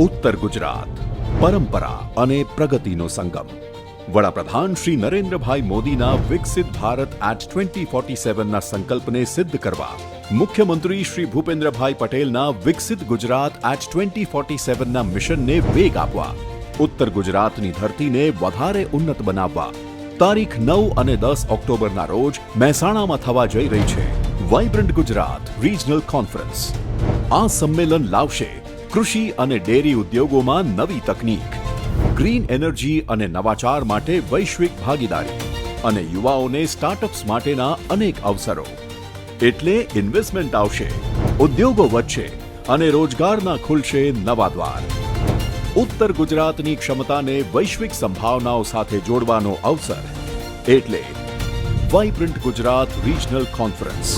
ઉત્તર ગુજરાત પરંપરા અને પ્રગતિનો સંગમ. વડાપ્રધાન શ્રી નરેન્દ્રભાઈ મોદીના વિકસિત ભારત એટ 2047ના સંકલ્પને સિદ્ધ કરવા મુખ્યમંત્રી શ્રી ભૂપેન્દ્રભાઈ પટેલના વિકસિત ગુજરાત એટ 2047ના મિશનને વેગ આપવા ઉત્તર ગુજરાતની ધરતીને વધારે ઉન્નત બનાવવા તારીખ 9 અને 10 ઓક્ટોબરના રોજ મહેસાણામાં થવા જઈ રહી છે વાઇબ્રન્ટ ગુજરાત રિજનલ કોન્ફરન્સ. આ સંમેલન લાવશે કૃષિ અને ડેરી ઉદ્યોગોમાં નવી તકનીક, ગ્રીન એનર્જી અને નવાચાર માટે વૈશ્વિક ભાગીદારી અને યુવાઓને સ્ટાર્ટઅપ્સ માટેના અનેક અવસરો. એટલે ઇન્વેસ્ટમેન્ટ આવશે, ઉદ્યોગો વધશે અને રોજગારના ખુલશે નવા દ્વાર. ઉત્તર ગુજરાતની ક્ષમતાને વૈશ્વિક સંભાવનાઓ સાથે જોડવાનો અવસર એટલે વાઇબ્રન્ટ ગુજરાત રિજનલ કોન્ફરન્સ.